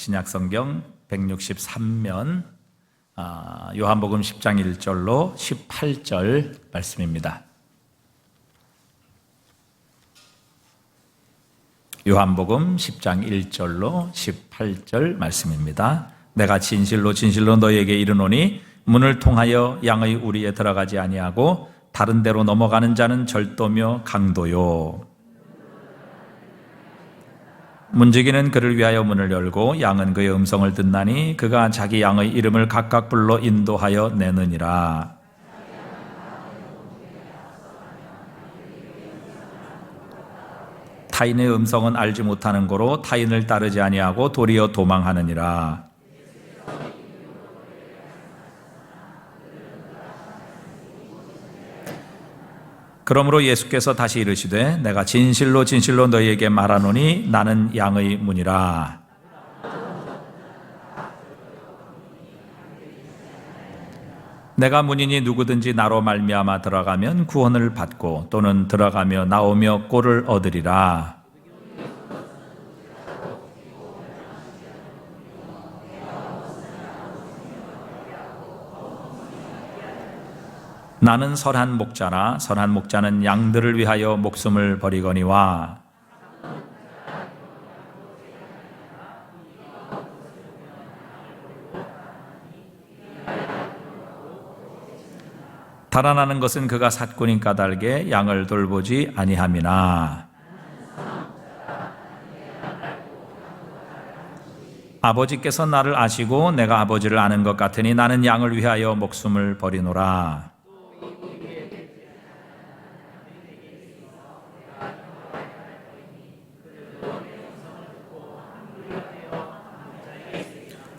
신약성경 163면 요한복음 10장 1절로 18절 말씀입니다. 요한복음 10장 1절로 18절 말씀입니다. 내가 진실로 진실로 너희에게 이르노니 문을 통하여 양의 우리에 들어가지 아니하고 다른 데로 넘어가는 자는 절도며 강도요. 문지기는 그를 위하여 문을 열고 양은 그의 음성을 듣나니 그가 자기 양의 이름을 각각 불러 인도하여 내느니라. 타인의 음성은 알지 못하는 고로 타인을 따르지 아니하고 도리어 도망하느니라. 그러므로 예수께서 다시 이르시되 내가 진실로 진실로 너희에게 말하노니 나는 양의 문이라. 내가 문이니 누구든지 나로 말미암아 들어가면 구원을 받고 또는 들어가며 나오며 꼴을 얻으리라. 나는 선한 목자라. 선한 목자는 양들을 위하여 목숨을 버리거니와 달아나는 것은 그가 삿꾼인 까닭에 양을 돌보지 아니함이나. 아버지께서 나를 아시고 내가 아버지를 아는 것 같으니 나는 양을 위하여 목숨을 버리노라.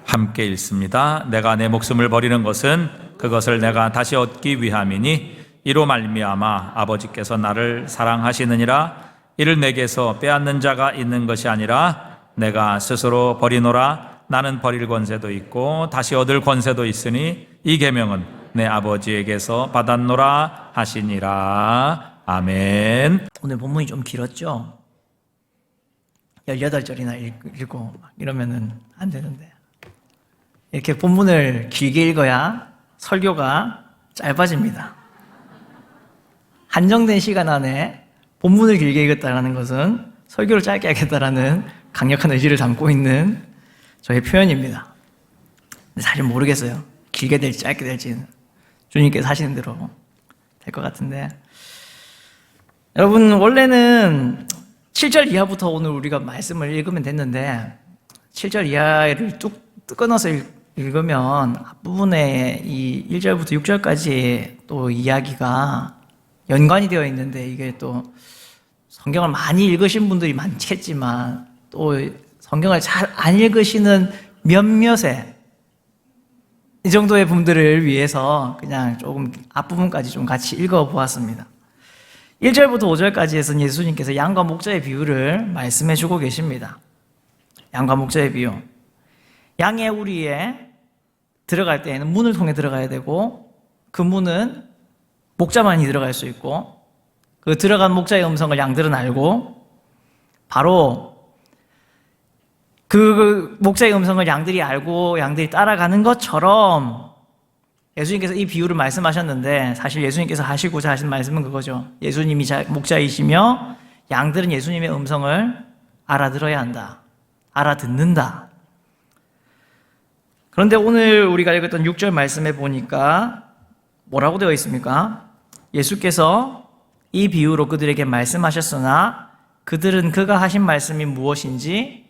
함께 읽습니다. 내가 내 목숨을 버리는 것은 그것을 내가 다시 얻기 위함이니 이로 말미암아 아버지께서 나를 사랑하시느니라. 이를 내게서 빼앗는 자가 있는 것이 아니라 내가 스스로 버리노라. 나는 버릴 권세도 있고 다시 얻을 권세도 있으니 이 계명은 내 아버지에게서 받았노라 하시니라. 아멘. 오늘 본문이 좀 길었죠? 18절이나 읽고 이러면은 안 되는데 이렇게 본문을 길게 읽어야 설교가 짧아집니다. 한정된 시간 안에 본문을 길게 읽었다는 것은 설교를 짧게 하겠다라는 강력한 의지를 담고 있는 저의 표현입니다. 근데 사실 모르겠어요. 길게 될지 짧게 될지는 주님께서 하시는 대로 될 것 같은데, 여러분 원래는 7절 이하부터 오늘 우리가 말씀을 읽으면 됐는데 7절 이하를 뚝 끊어서 읽으면 앞부분에 이 1절부터 6절까지 또 이야기가 연관이 되어 있는데, 이게 또 성경을 많이 읽으신 분들이 많겠지만 또 성경을 잘 안 읽으시는 몇몇의 이 정도의 분들을 위해서 그냥 조금 앞부분까지 좀 같이 읽어보았습니다. 1절부터 5절까지에서는 예수님께서 양과 목자의 비유를 말씀해 주고 계십니다. 양과 목자의 비유. 양의 우리에 들어갈 때에는 문을 통해 들어가야 되고, 그 문은 목자만이 들어갈 수 있고, 그 들어간 목자의 음성을 양들은 알고, 바로 그 목자의 음성을 양들이 알고 양들이 따라가는 것처럼 예수님께서 이 비유를 말씀하셨는데, 사실 예수님께서 하시고자 하신 말씀은 그거죠. 예수님이 목자이시며 양들은 예수님의 음성을 알아들어야 한다, 알아듣는다. 그런데 오늘 우리가 읽었던 6절 말씀에 보니까 뭐라고 되어 있습니까? 예수께서 이 비유로 그들에게 말씀하셨으나 그들은 그가 하신 말씀이 무엇인지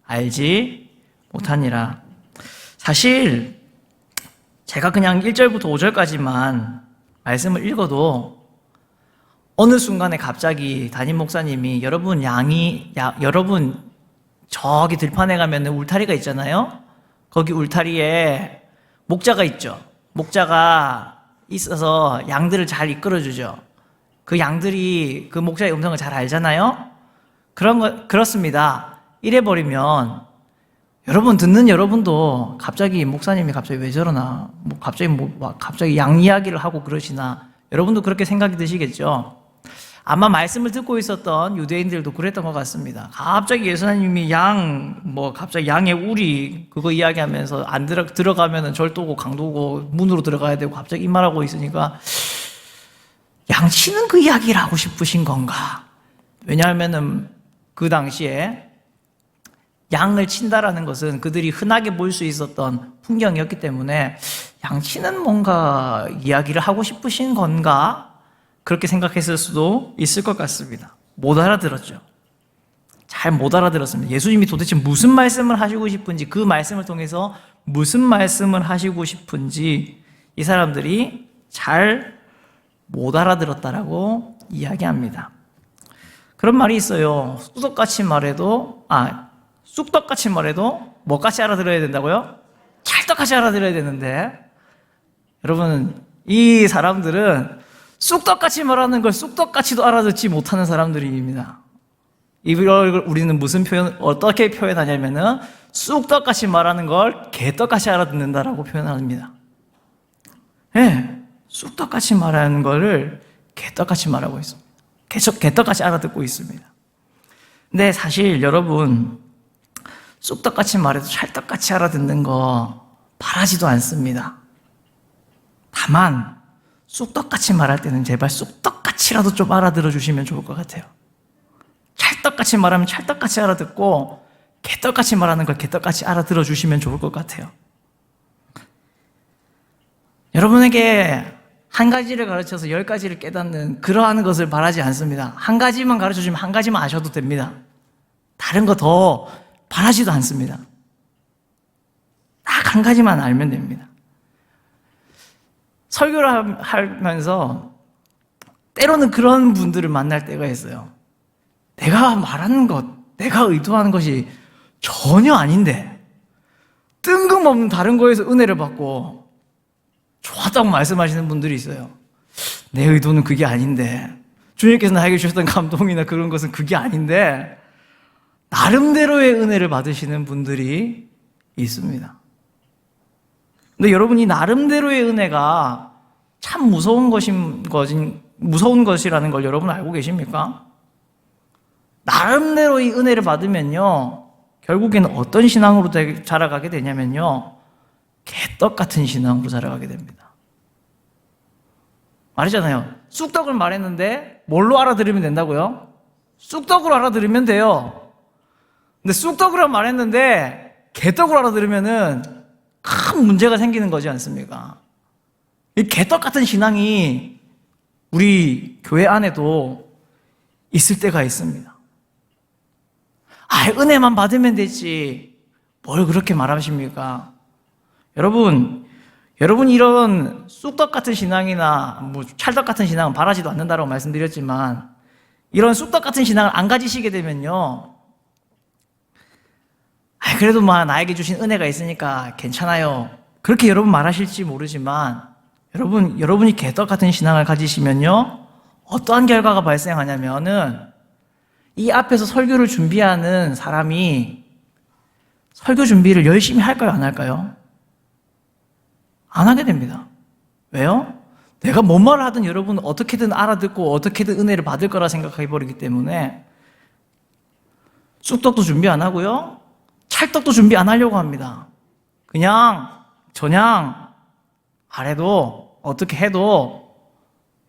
알지 못하니라. 사실 제가 그냥 1절부터 5절까지만 말씀을 읽어도 어느 순간에 갑자기 담임 목사님이 여러분 저기 들판에 가면 울타리가 있잖아요. 거기 울타리에 목자가 있죠. 목자가 있어서 양들을 잘 이끌어주죠. 그 양들이 그 목자의 음성을 잘 알잖아요. 그렇습니다. 이래버리면 여러분, 듣는 여러분도 갑자기 목사님이 갑자기 왜 저러나, 갑자기 양 이야기를 하고 그러시나, 여러분도 그렇게 생각이 드시겠죠. 아마 말씀을 듣고 있었던 유대인들도 그랬던 것 같습니다. 갑자기 예수님이 갑자기 양의 우리 그거 이야기하면서 안 들어가면은 절도고 강도고 문으로 들어가야 되고 갑자기 이 말하고 있으니까 양치는 그 이야기를 하고 싶으신 건가? 왜냐하면은 그 당시에 양을 친다라는 것은 그들이 흔하게 볼 수 있었던 풍경이었기 때문에 양치는 뭔가 이야기를 하고 싶으신 건가? 그렇게 생각했을 수도 있을 것 같습니다. 못 알아들었죠. 잘 못 알아들었습니다. 예수님이 도대체 무슨 말씀을 하시고 싶은지, 그 말씀을 통해서 무슨 말씀을 하시고 싶은지 이 사람들이 잘 못 알아들었다라고 이야기합니다. 그런 말이 있어요. 쑥떡같이 말해도 뭐같이 알아들어야 된다고요? 찰떡같이 알아들어야 되는데, 여러분, 이 사람들은 쑥떡같이 말하는 걸 쑥떡같이도 알아듣지 못하는 사람들입니다. 이걸 우리는 어떻게 표현하냐면은 쑥떡같이 말하는 걸 개떡같이 알아듣는다라고 표현합니다. 네, 쑥떡같이 말하는 거를 개떡같이 말하고 있습니다. 개떡같이 알아듣고 있습니다. 근데 사실 여러분, 쑥떡같이 말해도 찰떡같이 알아듣는 거 바라지도 않습니다. 다만 쑥떡같이 말할 때는 제발 쑥떡같이라도 좀 알아들어 주시면 좋을 것 같아요. 찰떡같이 말하면 찰떡같이 알아듣고 개떡같이 말하는 걸 개떡같이 알아들어 주시면 좋을 것 같아요. 여러분에게 한 가지를 가르쳐서 10가지를 깨닫는 그러한 것을 바라지 않습니다. 한 가지만 가르쳐 주면 한 가지만 아셔도 됩니다. 다른 거 더 바라지도 않습니다. 딱 한 가지만 알면 됩니다. 설교를 하면서 때로는 그런 분들을 만날 때가 있어요. 내가 말하는 것, 내가 의도하는 것이 전혀 아닌데 뜬금없는 다른 거에서 은혜를 받고 좋았다고 말씀하시는 분들이 있어요. 내 의도는 그게 아닌데, 주님께서 나에게 주셨던 감동이나 그런 것은 그게 아닌데 나름대로의 은혜를 받으시는 분들이 있습니다. 근데 여러분이 나름대로의 은혜가 참 무서운 것이라는 걸 여러분 알고 계십니까? 나름대로 이 은혜를 받으면요, 결국에는 어떤 신앙으로 자라가게 되냐면요, 개떡 같은 신앙으로 자라가게 됩니다. 말이잖아요. 쑥떡을 말했는데 뭘로 알아들으면 된다고요? 쑥떡으로 알아들으면 돼요. 근데 쑥떡으로 말했는데 개떡으로 알아들으면은 큰 문제가 생기는 거지 않습니까? 이 개떡 같은 신앙이 우리 교회 안에도 있을 때가 있습니다. 은혜만 받으면 되지. 뭘 그렇게 말하십니까? 여러분 이런 쑥떡 같은 신앙이나 찰떡 같은 신앙은 바라지도 않는다라고 말씀드렸지만, 이런 쑥떡 같은 신앙을 안 가지시게 되면요, 그래도 나에게 주신 은혜가 있으니까 괜찮아요, 그렇게 여러분 말하실지 모르지만, 여러분이 개떡 같은 신앙을 가지시면요, 어떠한 결과가 발생하냐면은, 이 앞에서 설교를 준비하는 사람이 설교 준비를 열심히 할까요, 안 할까요? 안 하게 됩니다. 왜요? 내가 뭔 말을 하든 여러분은 어떻게든 알아듣고 어떻게든 은혜를 받을 거라 생각해버리기 때문에 쑥떡도 준비 안 하고요, 찰떡도 준비 안 하려고 합니다. 저냥 안 해도 어떻게 해도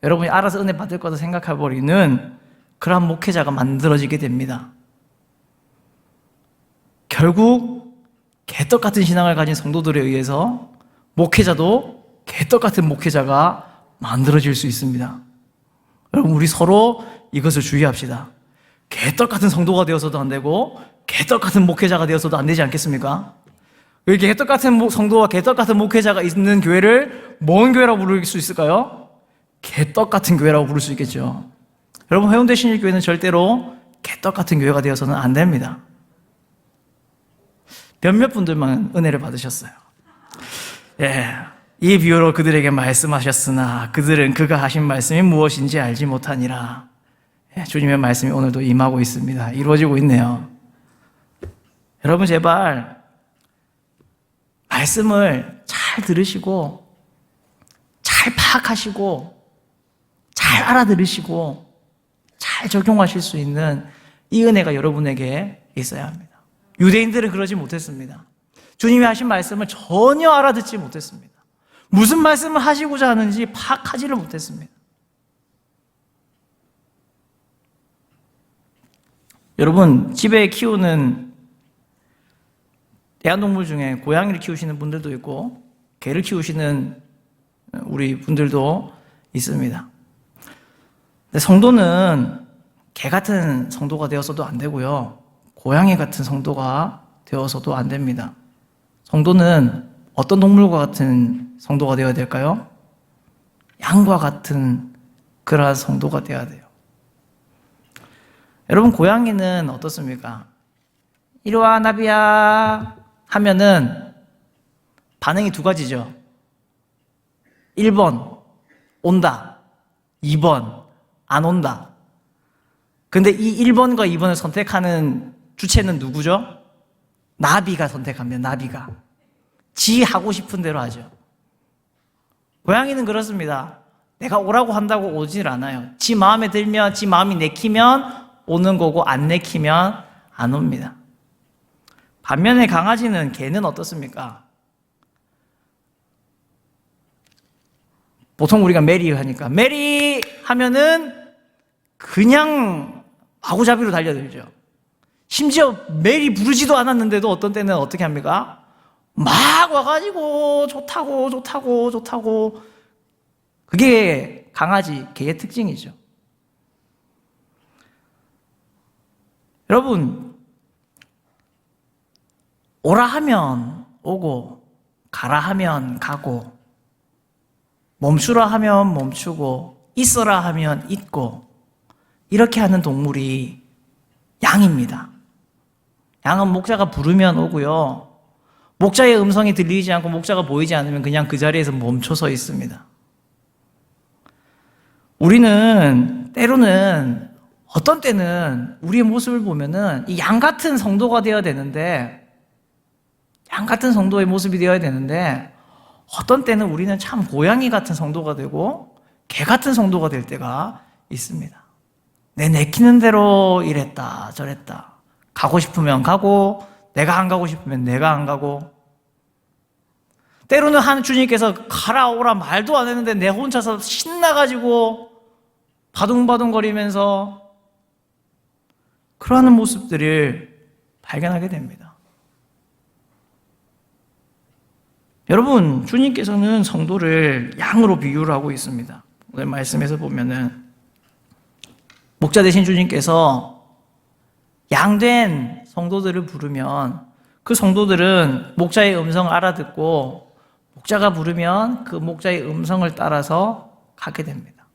여러분이 알아서 은혜 받을 거다 생각해버리는 그런 목회자가 만들어지게 됩니다. 결국 개떡 같은 신앙을 가진 성도들에 의해서 목회자도 개떡 같은 목회자가 만들어질 수 있습니다. 여러분, 우리 서로 이것을 주의합시다. 개떡 같은 성도가 되어서도 안 되고 개떡 같은 목회자가 되어서도 안 되지 않겠습니까? 왜 개떡 같은 성도와 개떡 같은 목회자가 있는 교회를 뭔 교회라고 부를 수 있을까요? 개떡 같은 교회라고 부를 수 있겠죠. 여러분, 해운대 신일교회는 절대로 개떡 같은 교회가 되어서는 안 됩니다. 몇몇 분들만 은혜를 받으셨어요. 이 비유로 그들에게 말씀하셨으나 그들은 그가 하신 말씀이 무엇인지 알지 못하니라. 주님의 말씀이 오늘도 임하고 있습니다. 이루어지고 있네요. 여러분, 제발 말씀을 잘 들으시고 잘 파악하시고 잘 알아들으시고 잘 적용하실 수 있는 이 은혜가 여러분에게 있어야 합니다. 유대인들은 그러지 못했습니다. 주님이 하신 말씀을 전혀 알아듣지 못했습니다. 무슨 말씀을 하시고자 하는지 파악하지를 못했습니다. 여러분, 집에 키우는 애완동물 중에 고양이를 키우시는 분들도 있고 개를 키우시는 우리 분들도 있습니다. 근데 성도는 개 같은 성도가 되어서도 안 되고요, 고양이 같은 성도가 되어서도 안 됩니다. 성도는 어떤 동물과 같은 성도가 되어야 될까요? 양과 같은 그러한 성도가 되어야 돼요. 여러분, 고양이는 어떻습니까? 이리 와, 나비야 하면은 반응이 두 가지죠. 1번 온다, 2번 안 온다. 근데 이 1번과 2번을 선택하는 주체는 누구죠? 나비가 선택합니다. 나비가 지 하고 싶은 대로 하죠. 고양이는 그렇습니다. 내가 오라고 한다고 오질 않아요. 지 마음에 들면, 지 마음이 내키면 오는 거고, 안 내키면 안 옵니다. 반면에 강아지는, 개는 어떻습니까? 보통 우리가 메리 하니까 메리 하면은 그냥 마구잡이로 달려들죠. 심지어 메리 부르지도 않았는데도 어떤 때는 어떻게 합니까? 막 와가지고 좋다고. 그게 강아지, 개의 특징이죠. 여러분, 오라 하면 오고, 가라 하면 가고, 멈추라 하면 멈추고, 있어라 하면 있고, 이렇게 하는 동물이 양입니다. 양은 목자가 부르면 오고요, 목자의 음성이 들리지 않고 목자가 보이지 않으면 그냥 그 자리에서 멈춰서 있습니다. 우리는 때로는, 어떤 때는 우리의 모습을 보면은 이 양 같은 성도가 되어야 되는데, 양 같은 성도의 모습이 되어야 되는데, 어떤 때는 우리는 참 고양이 같은 성도가 되고 개 같은 성도가 될 때가 있습니다. 내 내키는 대로 이랬다 저랬다, 가고 싶으면 가고, 내가 안 가고 싶으면 내가 안 가고, 때로는 한 주님께서 가라 오라 말도 안 했는데 내 혼자서 신나가지고 바둥바둥거리면서 그러한 모습들을 발견하게 됩니다. 여러분, 주님께서는 성도를 양으로 비유를 하고 있습니다. 오늘 말씀에서 보면은 목자 되신 주님께서 양된 성도들을 부르면 그 성도들은 목자의 음성을 알아듣고, 목자가 부르면 그 목자의 음성을 따라서 가게 됩니다.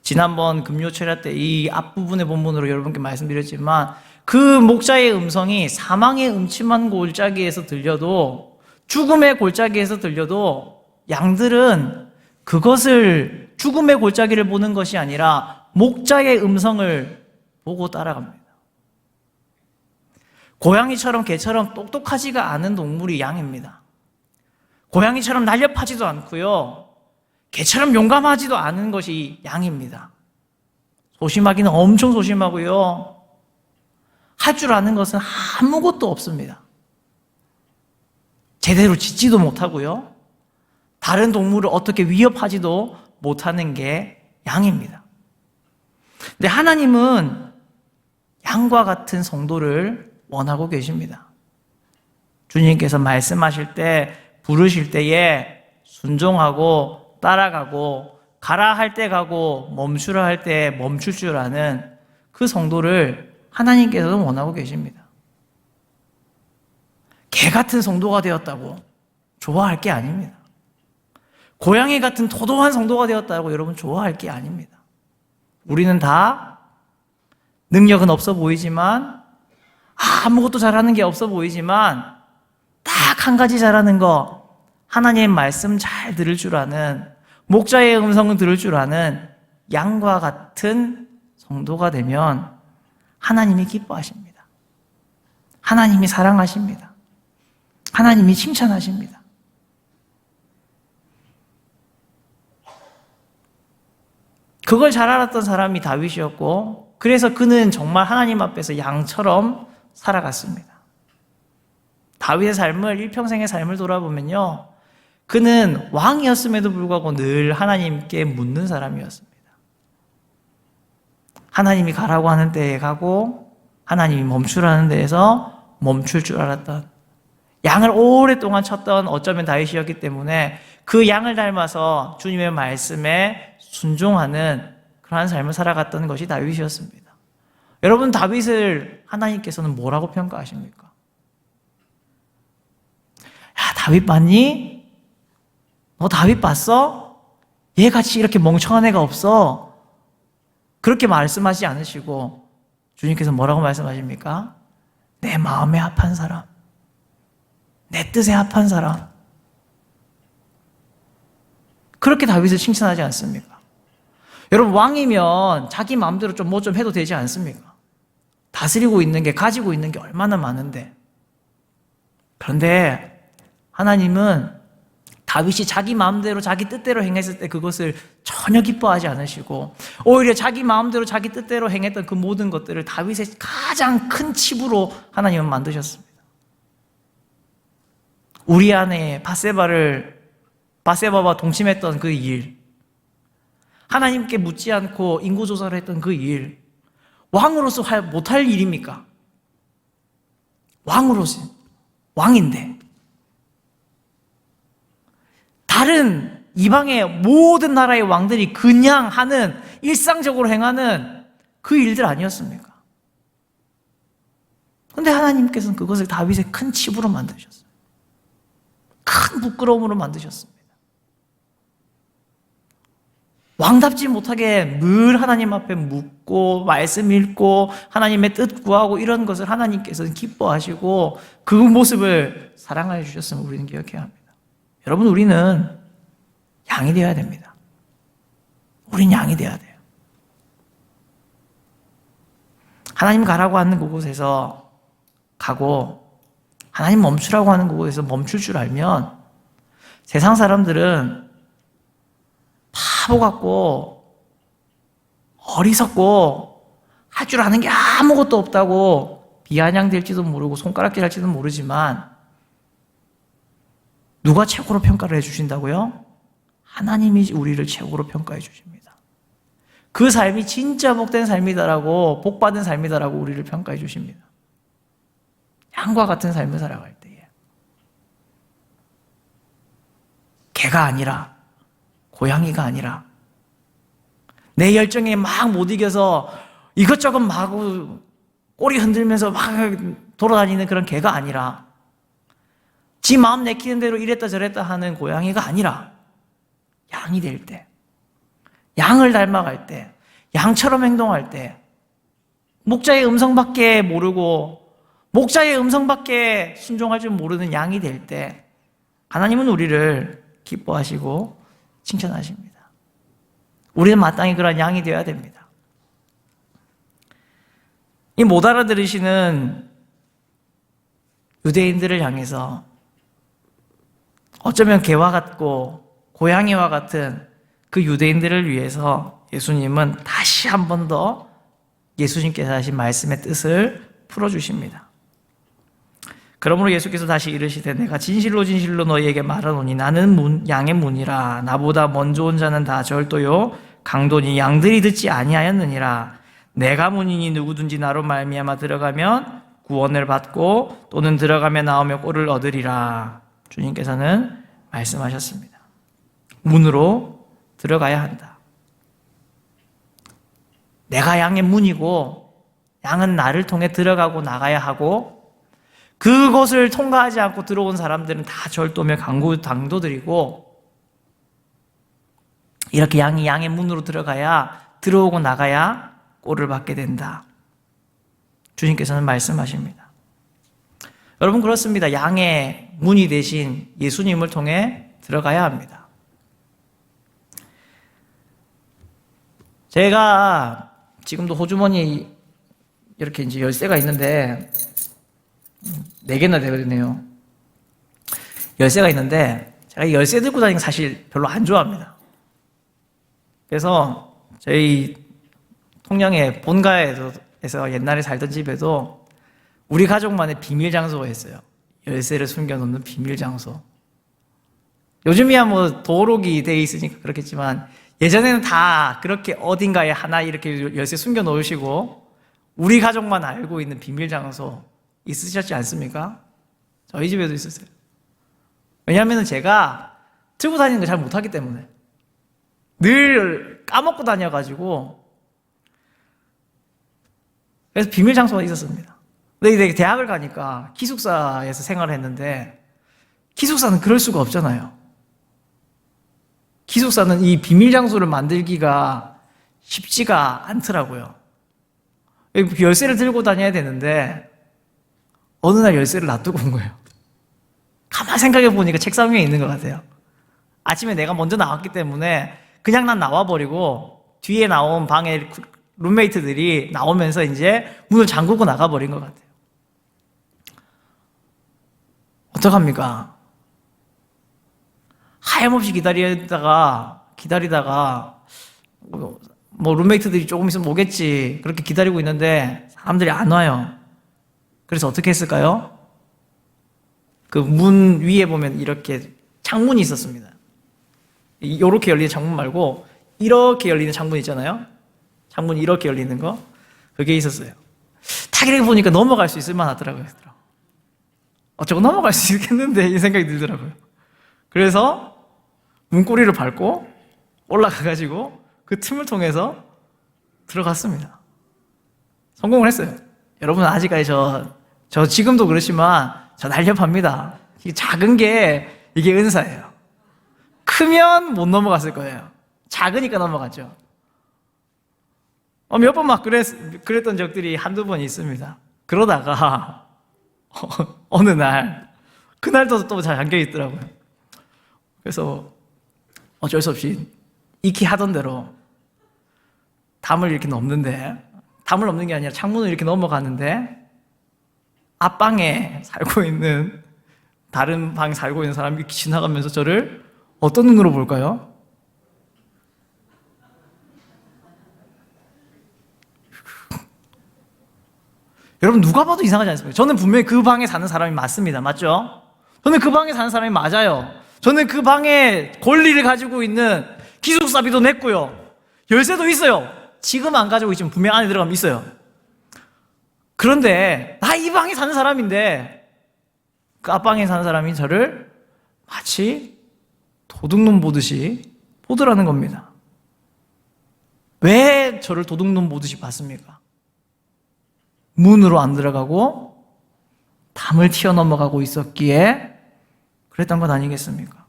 지난번 금요철야 때 이 앞부분의 본문으로 여러분께 말씀드렸지만, 그 목자의 음성이 사망의 음침한 골짜기에서 들려도, 죽음의 골짜기에서 들려도 양들은 그것을, 죽음의 골짜기를 보는 것이 아니라 목자의 음성을 보고 따라갑니다. 고양이처럼 개처럼 똑똑하지가 않은 동물이 양입니다. 고양이처럼 날렵하지도 않고요, 개처럼 용감하지도 않은 것이 양입니다. 소심하기는 엄청 소심하고요, 할 줄 아는 것은 아무것도 없습니다. 제대로 짖지도 못하고요, 다른 동물을 어떻게 위협하지도 못하는 게 양입니다. 근데 하나님은 양과 같은 성도를 원하고 계십니다. 주님께서 말씀하실 때, 부르실 때에 순종하고 따라가고, 가라 할 때 가고 멈추라 할 때 멈출 줄 아는 그 성도를 하나님께서도 원하고 계십니다. 개 같은 성도가 되었다고 좋아할 게 아닙니다. 고양이 같은 도도한 성도가 되었다고 여러분 좋아할 게 아닙니다. 우리는 다 능력은 없어 보이지만, 아무것도 잘하는 게 없어 보이지만, 딱 한 가지 잘하는 거, 하나님의 말씀 잘 들을 줄 아는, 목자의 음성을 들을 줄 아는 양과 같은 성도가 되면 하나님이 기뻐하십니다. 하나님이 사랑하십니다. 하나님이 칭찬하십니다. 그걸 잘 알았던 사람이 다윗이었고, 그래서 그는 정말 하나님 앞에서 양처럼 살아갔습니다. 다윗의 삶을, 일평생의 삶을 돌아보면요, 그는 왕이었음에도 불구하고 늘 하나님께 묻는 사람이었습니다. 하나님이 가라고 하는 때에 가고 하나님이 멈추라는 데에서 멈출 줄 알았던, 양을 오랫동안 쳤던 어쩌면 다윗이었기 때문에 그 양을 닮아서 주님의 말씀에 순종하는 그러한 삶을 살아갔던 것이 다윗이었습니다. 여러분, 다윗을 하나님께서는 뭐라고 평가하십니까? 야, 다윗 봤니? 너 다윗 봤어? 얘같이 이렇게 멍청한 애가 없어. 그렇게 말씀하지 않으시고 주님께서 뭐라고 말씀하십니까? 내 마음에 합한 사람, 내 뜻에 합한 사람. 그렇게 다윗을 칭찬하지 않습니까? 여러분, 왕이면 자기 마음대로 좀 뭐 좀 해도 되지 않습니까? 다스리고 있는 게, 가지고 있는 게 얼마나 많은데. 그런데 하나님은 다윗이 자기 마음대로 자기 뜻대로 행했을 때 그것을 전혀 기뻐하지 않으시고, 오히려 자기 마음대로 자기 뜻대로 행했던 그 모든 것들을 다윗의 가장 큰 칩으로 하나님은 만드셨습니다. 우리 안에 바세바와 동침했던 그 일, 하나님께 묻지 않고 인구조사를 했던 그 일, 왕으로서 못할 일입니까? 왕인데 다른 이방의 모든 나라의 왕들이 그냥 하는, 일상적으로 행하는 그 일들 아니었습니까? 그런데 하나님께서는 그것을 다윗의 큰 칩으로 만드셨어요. 큰 부끄러움으로 만드셨습니다. 왕답지 못하게 늘 하나님 앞에 묻고 말씀 읽고 하나님의 뜻 구하고 이런 것을 하나님께서는 기뻐하시고 그 모습을 사랑하여 주셨음을 우리는 기억해야 합니다. 여러분, 우리는 양이 되어야 됩니다. 우린 양이 되어야 돼요. 하나님 가라고 하는 그곳에서 가고 하나님 멈추라고 하는 그곳에서 멈출 줄 알면 세상 사람들은 바보 같고 어리석고 할 줄 아는 게 아무것도 없다고 비아냥될지도 모르고 손가락질 할지도 모르지만, 누가 최고로 평가를 해주신다고요? 하나님이 우리를 최고로 평가해 주십니다. 그 삶이 진짜 복된 삶이다라고, 복받은 삶이다라고 우리를 평가해 주십니다. 양과 같은 삶을 살아갈 때에 개가 아니라, 고양이가 아니라, 내 열정에 막 못 이겨서 이것저것 막 꼬리 흔들면서 막 돌아다니는 그런 개가 아니라, 지 마음 내키는 대로 이랬다 저랬다 하는 고양이가 아니라 양이 될 때, 양을 닮아갈 때, 양처럼 행동할 때, 목자의 음성밖에 모르고 목자의 음성밖에 순종할 줄 모르는 양이 될 때 하나님은 우리를 기뻐하시고 칭찬하십니다. 우리는 마땅히 그런 양이 되어야 됩니다. 이 못 알아들으시는 유대인들을 향해서 어쩌면 개와 같고 고양이와 같은 그 유대인들을 위해서 예수님은 다시 한 번 더 예수님께서 하신 말씀의 뜻을 풀어주십니다. 그러므로 예수께서 다시 이르시되 내가 진실로 진실로 너희에게 말하노니 나는 양의 문이라. 나보다 먼저 온 자는 다 절도요 강도니 양들이 듣지 아니하였느니라. 내가 문이니 누구든지 나로 말미암아 들어가면 구원을 받고 또는 들어가며 나오며 꼴을 얻으리라. 주님께서는 말씀하셨습니다. 문으로 들어가야 한다. 내가 양의 문이고 양은 나를 통해 들어가고 나가야 하고, 그것을 통과하지 않고 들어온 사람들은 다 절도며 강도들이고, 이렇게 양이 양의 문으로 들어오고 나가야 꼴을 받게 된다. 주님께서는 말씀하십니다. 여러분, 그렇습니다. 양의 문이 되신 예수님을 통해 들어가야 합니다. 제가 지금도 호주머니 이렇게 이제 열쇠가 있는데 4개나 되거든요. 열쇠가 있는데 제가 이 열쇠 들고 다니는 거 사실 별로 안 좋아합니다. 그래서 저희 통영의 본가에서 옛날에 살던 집에도 우리 가족만의 비밀 장소가 있어요. 열쇠를 숨겨놓는 비밀 장소. 요즘이야 뭐 도록이 돼 있으니까 그렇겠지만 예전에는 다 그렇게 어딘가에 하나 이렇게 열쇠 숨겨 놓으시고 우리 가족만 알고 있는 비밀 장소 있으셨지 않습니까? 저희 집에도 있었어요. 왜냐하면 제가 들고 다니는 걸 잘 못하기 때문에 늘 까먹고 다녀가지고 그래서 비밀 장소가 있었습니다. 근데 이제 대학을 가니까 기숙사에서 생활을 했는데 기숙사는 그럴 수가 없잖아요. 기숙사는 이 비밀 장소를 만들기가 쉽지가 않더라고요. 열쇠를 들고 다녀야 되는데 어느 날 열쇠를 놔두고 온 거예요. 가만 생각해 보니까 책상 위에 있는 것 같아요. 아침에 내가 먼저 나왔기 때문에 그냥 난 나와버리고 뒤에 나온 방에 룸메이트들이 나오면서 이제 문을 잠그고 나가버린 것 같아요. 어떡합니까? 하염없이 기다리다가 뭐 룸메이트들이 조금 있으면 오겠지 그렇게 기다리고 있는데 사람들이 안 와요. 그래서 어떻게 했을까요? 그 문 위에 보면 이렇게 창문이 있었습니다. 이렇게 열리는 창문 말고 이렇게 열리는 창문 있잖아요. 창문이 이렇게 열리는 거 그게 있었어요. 타기를 보니까 넘어갈 수 있을 만하더라고요. 저거 넘어갈 수 있겠는데 이 생각이 들더라고요. 그래서 문고리를 밟고 올라가가지고 그 틈을 통해서 들어갔습니다. 성공을 했어요. 여러분 아직까지 저 지금도 그렇지만 저 날렵합니다. 이 작은 게 이게 은사예요. 크면 못 넘어갔을 거예요. 작으니까 넘어갔죠. 몇 번 막 그랬던 적들이 한두 번 있습니다. 그러다가 어느 날 그날도 또 잘 잠겨 있더라고요. 그래서 어쩔 수 없이 익히 하던 대로 담을 이렇게 넘는데 담을 넘는 게 아니라 창문을 이렇게 넘어가는데 앞방에 살고 있는 다른 방에 살고 있는 사람이 지나가면서 저를 어떤 눈으로 볼까요? 여러분 누가 봐도 이상하지 않습니까? 저는 분명히 그 방에 사는 사람이 맞습니다. 맞죠? 저는 그 방에 사는 사람이 맞아요. 저는 그 방에 권리를 가지고 있는 기숙사비도 냈고요. 열쇠도 있어요. 지금 안 가지고 있지만 분명 안에 들어가면 있어요. 그런데 나 이 방에 사는 사람인데 그 앞방에 사는 사람이 저를 마치 도둑놈 보듯이 보더라는 겁니다. 왜 저를 도둑놈 보듯이 봤습니까? 문으로 안 들어가고 담을 튀어넘어가고 있었기에 그랬던 것 아니겠습니까?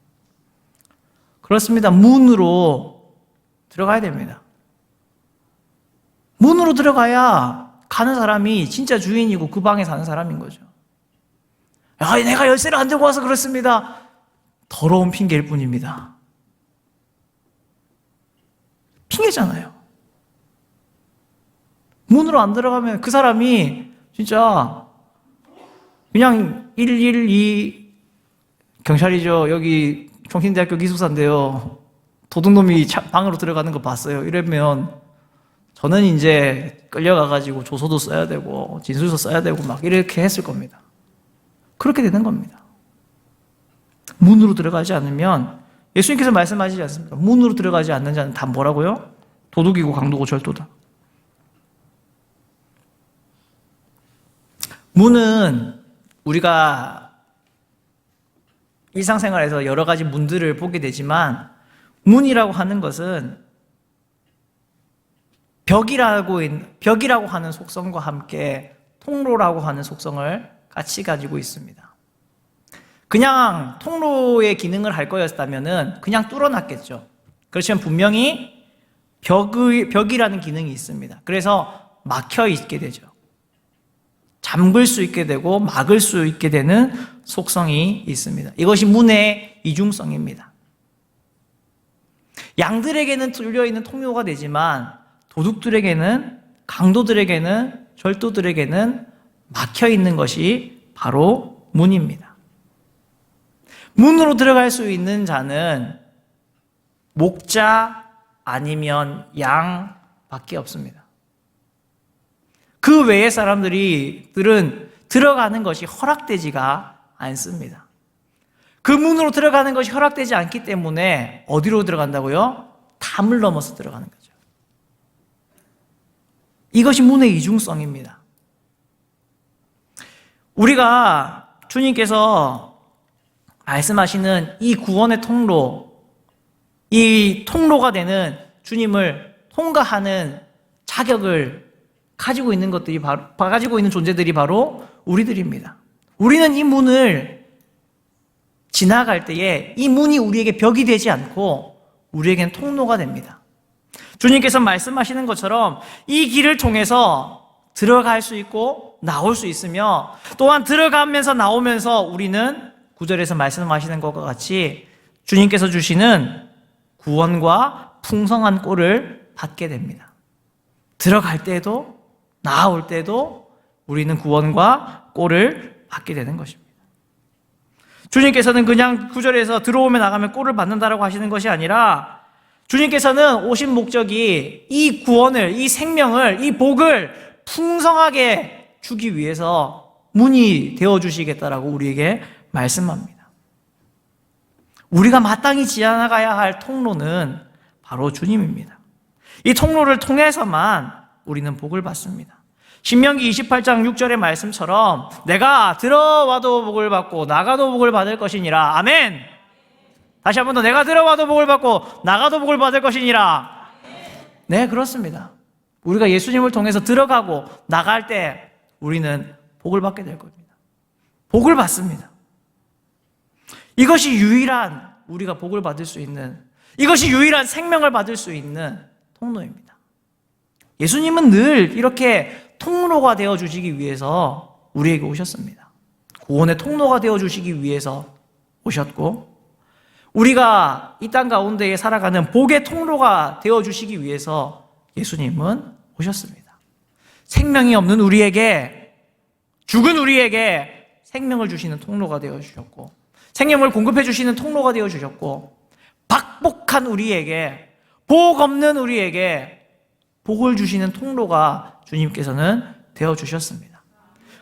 그렇습니다. 문으로 들어가야 됩니다. 문으로 들어가야 가는 사람이 진짜 주인이고 그 방에 사는 사람인 거죠. 야, 내가 열쇠를 안 들고 와서 그렇습니다. 더러운 핑계일 뿐입니다. 핑계잖아요. 문으로 안 들어가면 그 사람이 진짜 그냥 112 경찰이죠. 여기 총신대학교 기숙사인데요. 도둑놈이 방으로 들어가는 거 봤어요. 이러면 저는 이제 끌려가가지고 조서도 써야 되고 진술서 써야 되고 막 이렇게 했을 겁니다. 그렇게 되는 겁니다. 문으로 들어가지 않으면 예수님께서 말씀하시지 않습니까? 문으로 들어가지 않는 자는 다 뭐라고요? 도둑이고 강도고 절도다. 문은 우리가 일상생활에서 여러 가지 문들을 보게 되지만 문이라고 하는 것은 벽이라고 하는 속성과 함께 통로라고 하는 속성을 같이 가지고 있습니다. 그냥 통로의 기능을 할 거였다면 그냥 뚫어놨겠죠. 그렇지만 분명히 벽이라는 기능이 있습니다. 그래서 막혀 있게 되죠. 잠글 수 있게 되고 막을 수 있게 되는 속성이 있습니다. 이것이 문의 이중성입니다. 양들에게는 뚫려있는 통로가 되지만 도둑들에게는, 강도들에게는, 절도들에게는 막혀있는 것이 바로 문입니다. 문으로 들어갈 수 있는 자는 목자, 아니면 양밖에 없습니다. 그 외의 사람들은 들어가는 것이 허락되지가 않습니다. 그 문으로 들어가는 것이 허락되지 않기 때문에 어디로 들어간다고요? 담을 넘어서 들어가는 거죠. 이것이 문의 이중성입니다. 우리가 주님께서 말씀하시는 이 구원의 통로, 이 통로가 되는 주님을 통과하는 자격을 가지고 있는 존재들이 바로 우리들입니다. 우리는 이 문을 지나갈 때에 이 문이 우리에게 벽이 되지 않고 우리에게는 통로가 됩니다. 주님께서 말씀하시는 것처럼 이 길을 통해서 들어갈 수 있고 나올 수 있으며, 또한 들어가면서 나오면서 우리는 9절에서 말씀하시는 것과 같이 주님께서 주시는 구원과 풍성한 꼴을 받게 됩니다. 들어갈 때도 나올 때도 우리는 구원과 꼴을 받게 되는 것입니다. 주님께서는 그냥 9절에서 들어오면 나가면 꼴을 받는다라고 하시는 것이 아니라, 주님께서는 오신 목적이 이 구원을, 이 생명을, 이 복을 풍성하게 주기 위해서 문이 되어주시겠다라고 우리에게 말씀합니다. 우리가 마땅히 지나가야 할 통로는 바로 주님입니다. 이 통로를 통해서만 우리는 복을 받습니다. 신명기 28장 6절의 말씀처럼 내가 들어와도 복을 받고 나가도 복을 받을 것이니라. 아멘. 다시 한 번 더, 내가 들어와도 복을 받고 나가도 복을 받을 것이니라. 네, 그렇습니다. 우리가 예수님을 통해서 들어가고 나갈 때 우리는 복을 받게 될 겁니다. 복을 받습니다. 이것이 유일한 우리가 복을 받을 수 있는, 이것이 유일한 생명을 받을 수 있는 통로입니다. 예수님은 늘 이렇게 통로가 되어주시기 위해서 우리에게 오셨습니다. 구원의 통로가 되어주시기 위해서 오셨고, 우리가 이 땅 가운데에 살아가는 복의 통로가 되어주시기 위해서 예수님은 오셨습니다. 생명이 없는 우리에게, 죽은 우리에게 생명을 주시는 통로가 되어주셨고, 생명을 공급해 주시는 통로가 되어주셨고, 박복한 우리에게, 복 없는 우리에게 복을 주시는 통로가 주님께서는 되어주셨습니다.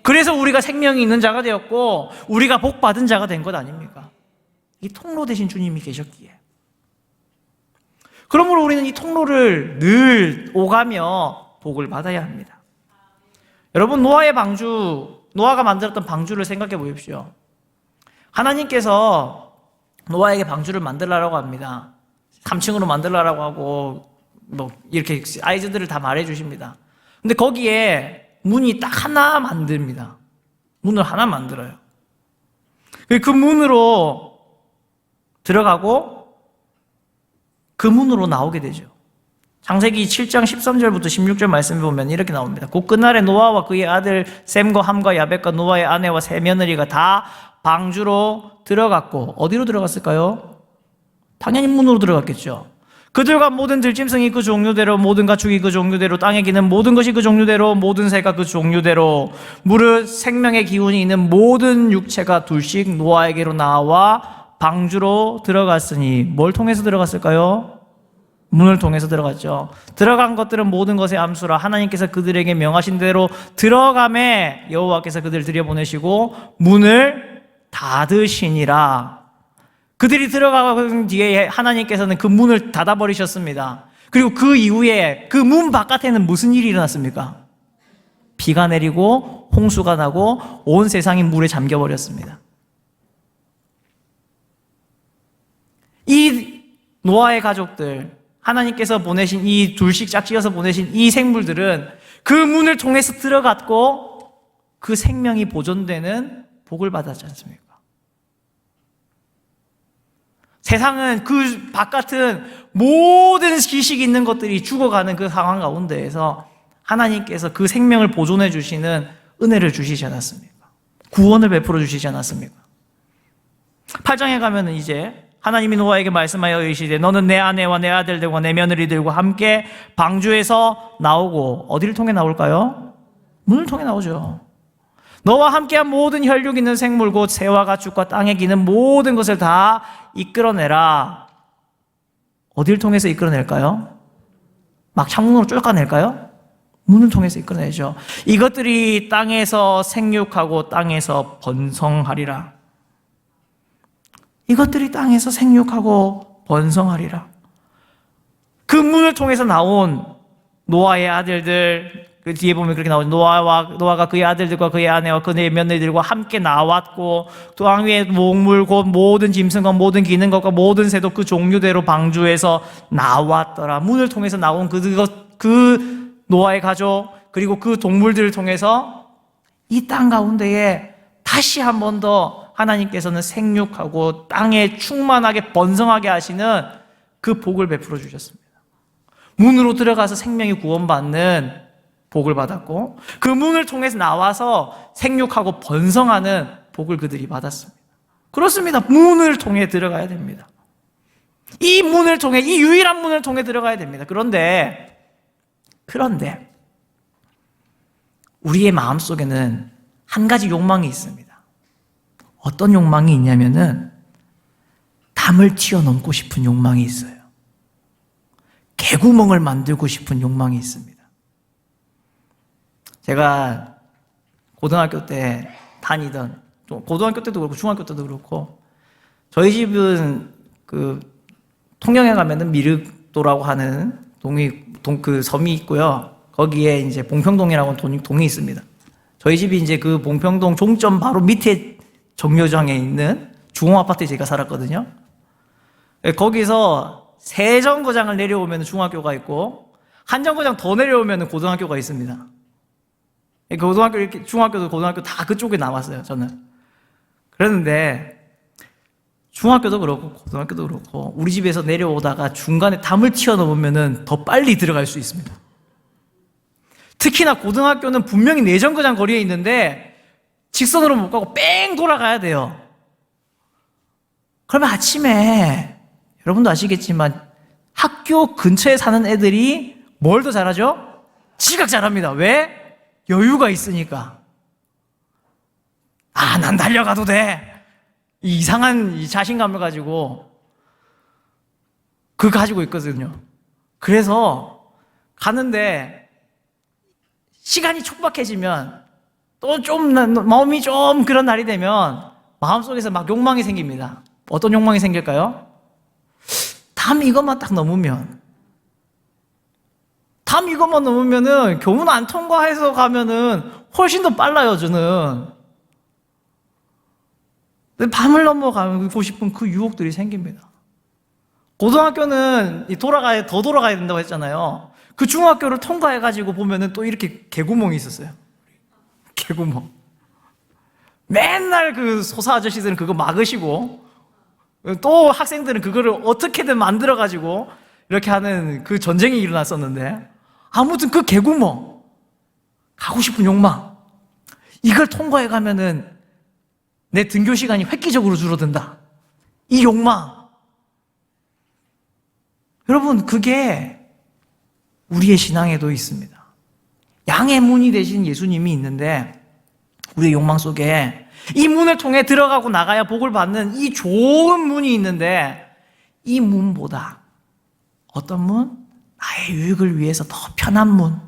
그래서 우리가 생명이 있는 자가 되었고 우리가 복 받은 자가 된 것 아닙니까? 이 통로 되신 주님이 계셨기에. 그러므로 우리는 이 통로를 늘 오가며 복을 받아야 합니다. 여러분, 노아가 만들었던 방주를 생각해 보십시오. 하나님께서 노아에게 방주를 만들라고 합니다. 3층으로 만들라고 하고 이렇게 아이들을 다 말해 주십니다. 근데 거기에 문이 딱 하나 만듭니다. 문을 하나 만들어요. 그 문으로 들어가고 그 문으로 나오게 되죠. 창세기 7장 13절부터 16절 말씀을 보면 이렇게 나옵니다. 곧 그날에 노아와 그의 아들 셈과 함과 야벳과 노아의 아내와 세 며느리가 다 방주로 들어갔고, 어디로 들어갔을까요? 당연히 문으로 들어갔겠죠. 그들과 모든 들짐승이 그 종류대로, 모든 가축이 그 종류대로, 땅에 기는 모든 것이 그 종류대로, 모든 새가 그 종류대로, 무릇 생명의 기운이 있는 모든 육체가 둘씩 노아에게로 나와 방주로 들어갔으니, 뭘 통해서 들어갔을까요? 문을 통해서 들어갔죠. 들어간 것들은 모든 것의 암수라. 하나님께서 그들에게 명하신 대로 들어가매 여호와께서 그들을 들여보내시고 문을 닫으시니라. 그들이 들어가고 뒤에 하나님께서는 그 문을 닫아버리셨습니다. 그리고 그 이후에 그 문 바깥에는 무슨 일이 일어났습니까? 비가 내리고 홍수가 나고 온 세상이 물에 잠겨버렸습니다. 이 노아의 가족들, 하나님께서 보내신 이 둘씩 짝지어서 보내신 이 생물들은 그 문을 통해서 들어갔고 그 생명이 보존되는 복을 받았지 않습니까? 세상은 그 바깥은 모든 지식이 있는 것들이 죽어가는 그 상황 가운데에서 하나님께서 그 생명을 보존해 주시는 은혜를 주시지 않았습니까? 구원을 베풀어 주시지 않았습니까? 8장에 가면은 이제 하나님이 노아에게 말씀하여 이르시되 너는 내 아내와 내 아들들과 내 며느리들과 함께 방주에서 나오고, 어디를 통해 나올까요? 문을 통해 나오죠. 너와 함께한 모든 혈육 있는 생물 곧 새와 가축과 땅에 기는 모든 것을 다 이끌어내라. 어딜 통해서 이끌어낼까요? 막 창문으로 쫓아낼까요? 문을 통해서 이끌어내죠. 이것들이 땅에서 생육하고 땅에서 번성하리라. 이것들이 땅에서 생육하고 번성하리라. 그 문을 통해서 나온 노아의 아들들, 그 뒤에 보면 그렇게 나오죠. 노아가 그의 아들들과 그의 아내와 그의 며느리들과 함께 나왔고 땅 위의 목물 곧 모든 짐승과 모든 기는 것과 모든 새도 그 종류대로 방주에서 나왔더라. 문을 통해서 나온 그 노아의 가족 그리고 그 동물들을 통해서 이 땅 가운데에 다시 한 번 더 하나님께서는 생육하고 땅에 충만하게 번성하게 하시는 그 복을 베풀어 주셨습니다. 문으로 들어가서 생명이 구원받는 복을 받았고 그 문을 통해서 나와서 생육하고 번성하는 복을 그들이 받았습니다. 그렇습니다. 문을 통해 들어가야 됩니다. 이 문을 통해, 이 유일한 문을 통해 들어가야 됩니다. 그런데 우리의 마음속에는 한 가지 욕망이 있습니다. 어떤 욕망이 있냐면은 담을 튀어넘고 싶은 욕망이 있어요. 개구멍을 만들고 싶은 욕망이 있습니다. 제가 고등학교 때 다니던, 고등학교 때도 그렇고 중학교 때도 그렇고 저희 집은 그 통영에 가면은 미륵도라고 하는 그 섬이 있고요. 거기에 이제 봉평동이라고 동이 있습니다. 저희 집이 이제 그 봉평동 종점 바로 밑에 정류장에 있는 중흥아파트에 제가 살았거든요. 거기서 세정거장을 내려오면 중학교가 있고 한 정거장 더 내려오면 고등학교가 있습니다. 중학교도 고등학교 다 그쪽에 나왔어요, 저는. 그랬는데 중학교도 그렇고 고등학교도 그렇고 우리 집에서 내려오다가 중간에 담을 튀어넘으면 더 빨리 들어갈 수 있습니다. 특히나 고등학교는 분명히 내정거장 거리에 있는데 직선으로 못 가고 뺑 돌아가야 돼요. 그러면 아침에 여러분도 아시겠지만 학교 근처에 사는 애들이 뭘 더 잘하죠? 지각 잘합니다. 왜? 여유가 있으니까. 난 달려가도 돼. 이상한 이 자신감을 가지고 가지고 있거든요. 그래서 가는데 시간이 촉박해지면 또 좀 마음이 좀 그런 날이 되면 마음속에서 막 욕망이 생깁니다. 어떤 욕망이 생길까요? 담 이것만 딱 넘으면 은 교문 안 통과해서 가면은 훨씬 더 빨라요, 저는. 밤을 넘어가고 싶은 그 유혹들이 생깁니다. 고등학교는 더 돌아가야 된다고 했잖아요. 그 중학교를 통과해가지고 보면은 또 이렇게 개구멍이 있었어요. 개구멍. 맨날 그 소사 아저씨들은 그거 막으시고, 또 학생들은 그거를 어떻게든 만들어가지고 이렇게 하는 그 전쟁이 일어났었는데, 아무튼 그 개구멍, 가고 싶은 욕망, 이걸 통과해가면은 내 등교 시간이 획기적으로 줄어든다. 이 욕망. 여러분, 그게 우리의 신앙에도 있습니다. 양의 문이 되신 예수님이 있는데 우리의 욕망 속에 이 문을 통해 들어가고 나가야 복을 받는 이 좋은 문이 있는데 이 문보다 어떤 문? 나의 유익을 위해서 더 편한 문,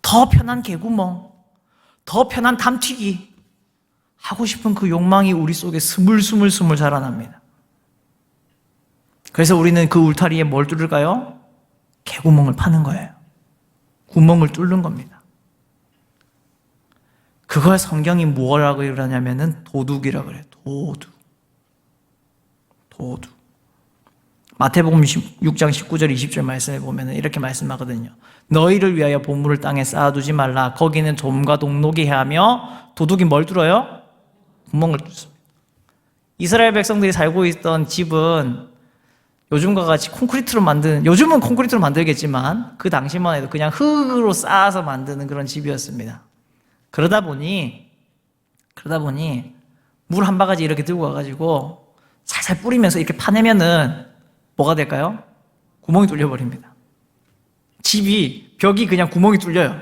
더 편한 개구멍, 더 편한 담튀기 하고 싶은 그 욕망이 우리 속에 스물스물 자라납니다. 그래서 우리는 그 울타리에 뭘 뚫을까요? 개구멍을 파는 거예요. 구멍을 뚫는 겁니다. 그걸 성경이 뭐라고 그러냐면은 도둑이라고 그래요. 도둑. 마태복음 6장 19절 20절 말씀에 보면 이렇게 말씀하거든요. 너희를 위하여 보물을 땅에 쌓아두지 말라. 거기는 좀과 동록이 하며 도둑이 뭘 뚫어요? 구멍을 뚫습니다. 이스라엘 백성들이 살고 있던 집은 요즘과 같이 요즘은 콘크리트로 만들겠지만 그 당시만 해도 그냥 흙으로 쌓아서 만드는 그런 집이었습니다. 그러다 보니 물 한 바가지 이렇게 들고 와가지고 살살 뿌리면서 이렇게 파내면은 뭐가 될까요? 구멍이 뚫려버립니다. 벽이 그냥 구멍이 뚫려요.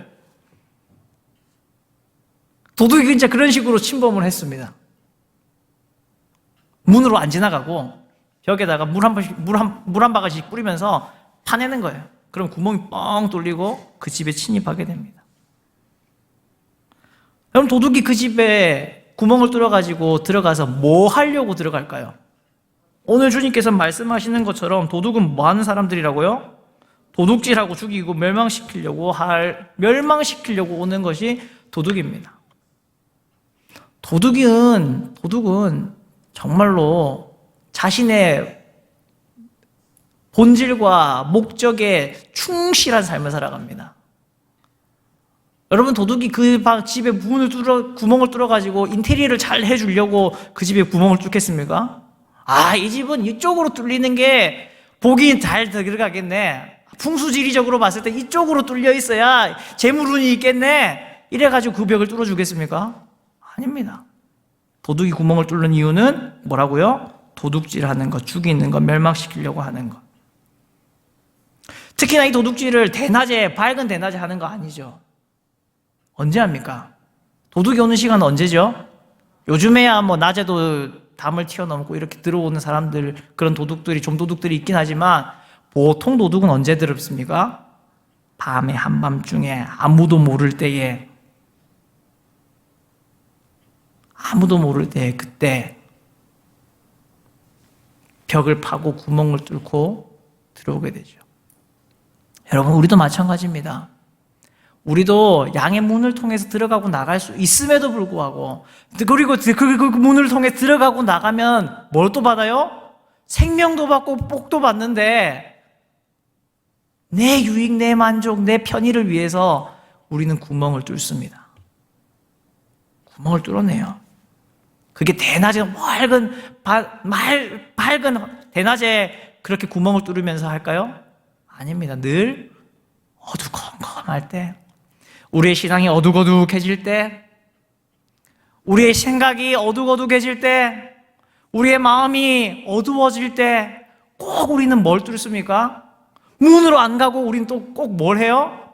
도둑이 진짜 그런 식으로 침범을 했습니다. 문으로 안 지나가고 벽에다가 물 한 바가지씩 뿌리면서 파내는 거예요. 그럼 구멍이 뻥 뚫리고 그 집에 침입하게 됩니다. 그럼 도둑이 그 집에 구멍을 뚫어가지고 들어가서 뭐 하려고 들어갈까요? 오늘 주님께서 말씀하시는 것처럼 도둑은 뭐 하는 사람들이라고요? 도둑질하고 죽이고 멸망시키려고 오는 것이 도둑입니다. 도둑은 정말로 자신의 본질과 목적에 충실한 삶을 살아갑니다. 여러분, 도둑이 그 집에 구멍을 뚫어가지고 인테리어를 잘 해주려고 그 집에 구멍을 뚫겠습니까? 이 집은 이쪽으로 뚫리는 게 복이 잘 들어가겠네. 풍수지리적으로 봤을 때 이쪽으로 뚫려 있어야 재물운이 있겠네. 이래가지고 그 벽을 뚫어주겠습니까? 아닙니다. 도둑이 구멍을 뚫는 이유는 뭐라고요? 도둑질하는 것, 죽이는 것, 멸망시키려고 하는 것. 특히나 이 도둑질을 밝은 대낮에 하는 거 아니죠. 언제 합니까? 도둑이 오는 시간은 언제죠? 요즘에야 뭐 낮에도 담을 튀어넘고 이렇게 들어오는 사람들, 그런 좀도둑들이 있긴 하지만 보통 도둑은 언제 들었습니까? 밤에, 한밤중에, 아무도 모를 때에, 그때 벽을 파고 구멍을 뚫고 들어오게 되죠. 여러분, 우리도 마찬가지입니다. 우리도 양의 문을 통해서 들어가고 나갈 수 있음에도 불구하고, 그리고 그 문을 통해 들어가고 나가면 뭘 또 받아요? 생명도 받고 복도 받는데, 내 유익, 내 만족, 내 편의를 위해서 우리는 구멍을 뚫습니다. 구멍을 뚫어내요. 그게 대낮에 밝은 대낮에 그렇게 구멍을 뚫으면서 할까요? 아닙니다. 늘 어두컴컴할 때, 우리의 신앙이 어둑어둑해질 때, 우리의 생각이 어둑어둑해질 때, 우리의 마음이 어두워질 때 꼭 우리는 뭘 뚫습니까? 문으로 안 가고 우리는 또 꼭 뭘 해요?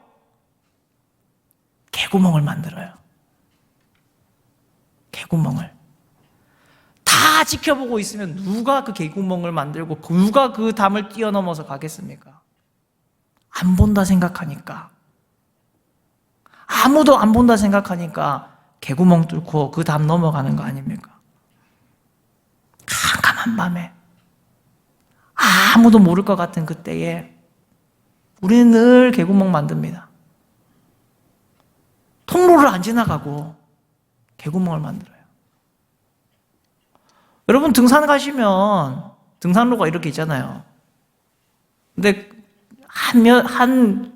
개구멍을 만들어요. 개구멍을. 다 지켜보고 있으면 누가 그 개구멍을 만들고 누가 그 담을 뛰어넘어서 가겠습니까? 안 본다 생각하니까, 아무도 안 본다 생각하니까 개구멍 뚫고 그 담 넘어가는 거 아닙니까? 캄캄한 밤에 아무도 모를 것 같은 그때에 우리는 늘 개구멍 만듭니다. 통로를 안 지나가고 개구멍을 만들어요. 여러분, 등산 가시면 등산로가 이렇게 있잖아요. 근데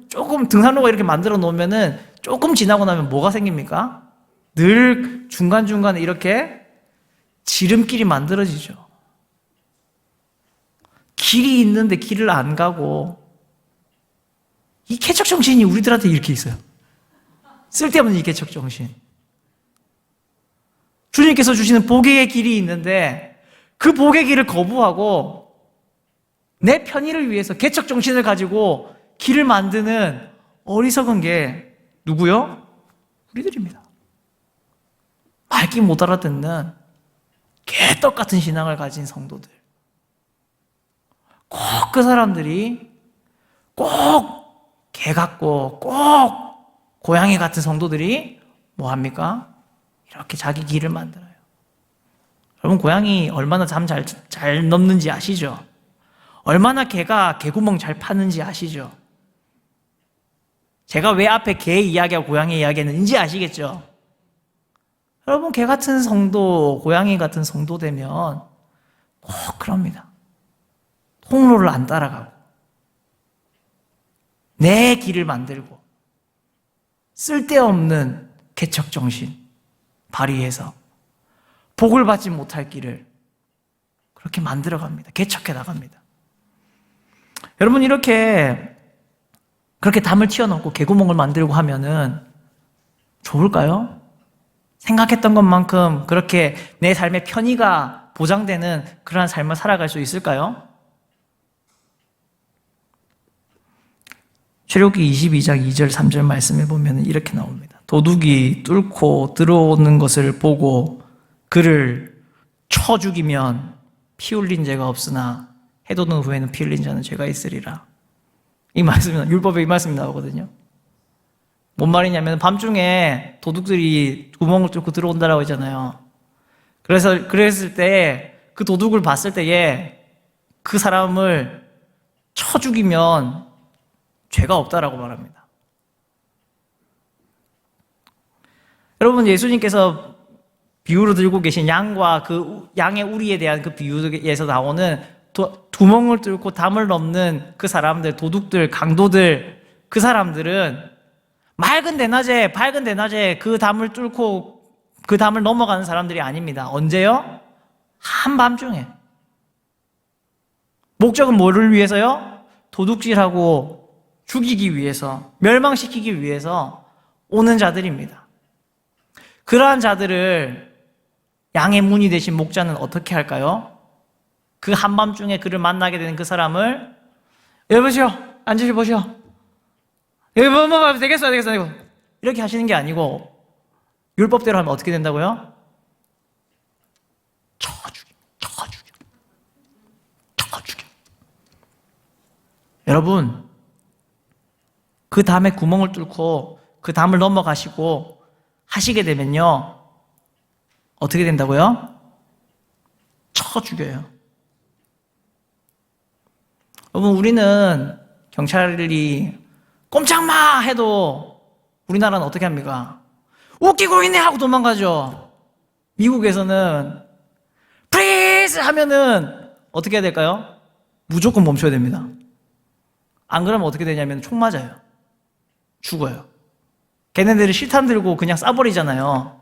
조금 등산로가 이렇게 만들어 놓으면은 조금 지나고 나면 뭐가 생깁니까? 늘 중간중간에 이렇게 지름길이 만들어지죠. 길이 있는데 길을 안 가고, 이 개척정신이 우리들한테 이렇게 있어요. 쓸데없는 이 개척정신. 주님께서 주시는 복의 길이 있는데 그 복의 길을 거부하고 내 편의를 위해서 개척정신을 가지고 길을 만드는 어리석은 게 누구요? 우리들입니다. 말귀 못 알아듣는 개떡 같은 신앙을 가진 성도들. 꼭 그 사람들이 꼭 개 같고 꼭 고양이 같은 성도들이 뭐 합니까? 이렇게 자기 길을 만들어요. 여러분, 고양이 얼마나 잠 잘 넘는지 아시죠? 얼마나 개가 개구멍 잘 파는지 아시죠? 제가 왜 앞에 개 이야기하고 고양이 이야기했는지 아시겠죠? 여러분, 개 같은 성도, 고양이 같은 성도 되면 꼭 그럽니다. 통로를 안 따라가고 내 길을 만들고 쓸데없는 개척정신 발휘해서 복을 받지 못할 길을 그렇게 만들어갑니다. 개척해 나갑니다. 여러분, 그렇게 담을 튀어넣고 개구멍을 만들고 하면은 좋을까요? 생각했던 것만큼 그렇게 내 삶의 편의가 보장되는 그러한 삶을 살아갈 수 있을까요? 출애굽기 22장 2절 3절 말씀에 보면 이렇게 나옵니다. 도둑이 뚫고 들어오는 것을 보고 그를 쳐 죽이면 피 흘린 죄가 없으나 해돋는 후에는 피 흘린 자는 죄가 있으리라. 이 말씀이 율법에 이 말씀이 나오거든요. 뭔 말이냐면 밤중에 도둑들이 구멍을 뚫고 들어온다라고 했잖아요. 그랬을 때 그 도둑을 봤을 때에 그 사람을 쳐 죽이면 죄가 없다라고 말합니다. 여러분, 예수님께서 비유로 들고 계신 양과 그 양의 우리에 대한 그 비유에서 나오는 구멍을 뚫고 담을 넘는 그 사람들, 도둑들, 강도들, 그 사람들은 밝은 대낮에 그 담을 뚫고 그 담을 넘어가는 사람들이 아닙니다. 언제요? 한밤중에. 목적은 뭐를 위해서요? 도둑질하고 죽이기 위해서, 멸망시키기 위해서 오는 자들입니다. 그러한 자들을 양의 문이 되신 목자는 어떻게 할까요? 그 한밤중에 그를 만나게 되는 그 사람을 여보시오, 앉으시 보시오. 여기 뭐 되겠어. 이렇게 하시는 게 아니고 율법대로 하면 어떻게 된다고요? 쳐 죽여. 여러분, 그 담에 구멍을 뚫고 그 담을 넘어가시고 하시게 되면요, 어떻게 된다고요? 쳐 죽여요. 여러분, 우리는 경찰이 꼼짝마 해도 우리나라는 어떻게 합니까? 웃기고 있네 하고 도망가죠. 미국에서는 프리즈 하면은 어떻게 해야 될까요? 무조건 멈춰야 됩니다. 안 그러면 어떻게 되냐면 총 맞아요. 죽어요. 걔네들이 실탄 들고 그냥 쏴버리잖아요.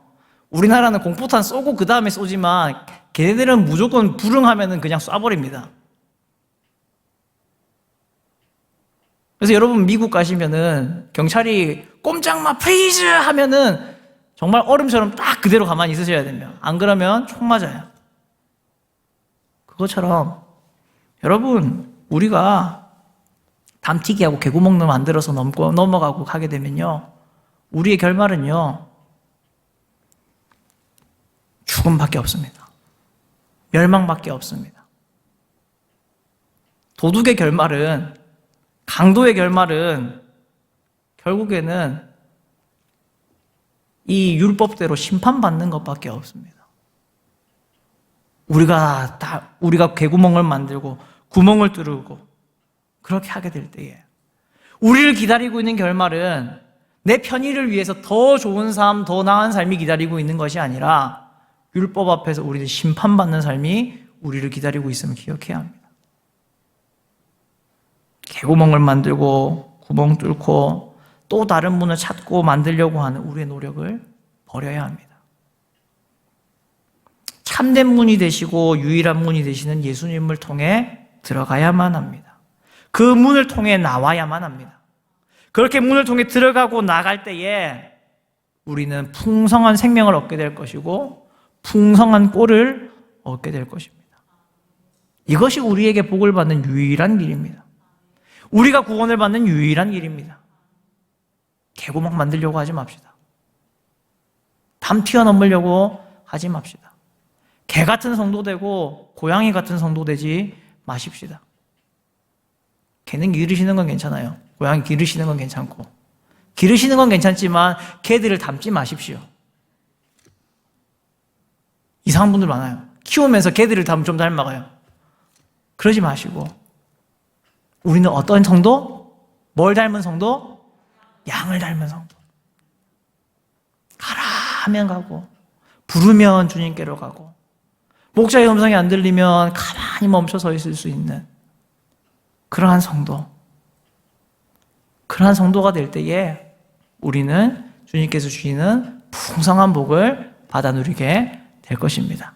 우리나라는 공포탄 쏘고 그 다음에 쏘지만 걔네들은 무조건 불응하면은 그냥 쏴버립니다. 그래서 여러분, 미국 가시면은 경찰이 꼼짝마 프리즈 하면은 정말 얼음처럼 딱 그대로 가만히 있으셔야 됩니다. 안 그러면 총 맞아요. 그것처럼 여러분, 우리가 담튀기하고 개구멍 만들어서 넘어가고 하게 되면요, 우리의 결말은요, 죽음밖에 없습니다. 멸망밖에 없습니다. 도둑의 결말은, 강도의 결말은 결국에는 이 율법대로 심판받는 것밖에 없습니다. 우리가 개구멍을 만들고 구멍을 뚫고 그렇게 하게 될 때에 우리를 기다리고 있는 결말은 내 편의를 위해서 더 좋은 삶, 더 나은 삶이 기다리고 있는 것이 아니라 율법 앞에서 우리를 심판받는 삶이 우리를 기다리고 있음을 기억해야 합니다. 개구멍을 만들고 구멍 뚫고 또 다른 문을 찾고 만들려고 하는 우리의 노력을 버려야 합니다. 참된 문이 되시고 유일한 문이 되시는 예수님을 통해 들어가야만 합니다. 그 문을 통해 나와야만 합니다. 그렇게 문을 통해 들어가고 나갈 때에 우리는 풍성한 생명을 얻게 될 것이고 풍성한 꼴을 얻게 될 것입니다. 이것이 우리에게 복을 받는 유일한 길입니다. 우리가 구원을 받는 유일한 길입니다. 개구멍 만들려고 하지 맙시다. 담 튀어넘으려고 하지 맙시다. 개 같은 성도 되고 고양이 같은 성도 되지 마십시다. 개는 기르시는 건 괜찮아요. 고양이 기르시는 건 괜찮고. 기르시는 건 괜찮지만 개들을 닮지 마십시오. 이상한 분들 많아요. 키우면서 개들을 좀 닮아가요. 그러지 마시고, 우리는 어떤 성도? 뭘 닮은 성도? 양을 닮은 성도. 가라 하면 가고, 부르면 주님께로 가고, 목자의 음성이 안 들리면 가만히 멈춰 서 있을 수 있는 그러한 성도. 그러한 성도가 될 때에 우리는 주님께서 주시는 풍성한 복을 받아 누리게 될 것입니다.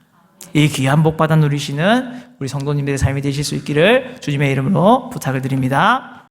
이 귀한 복 받아 누리시는 우리 성도님들의 삶이 되실 수 있기를 주님의 이름으로 부탁을 드립니다.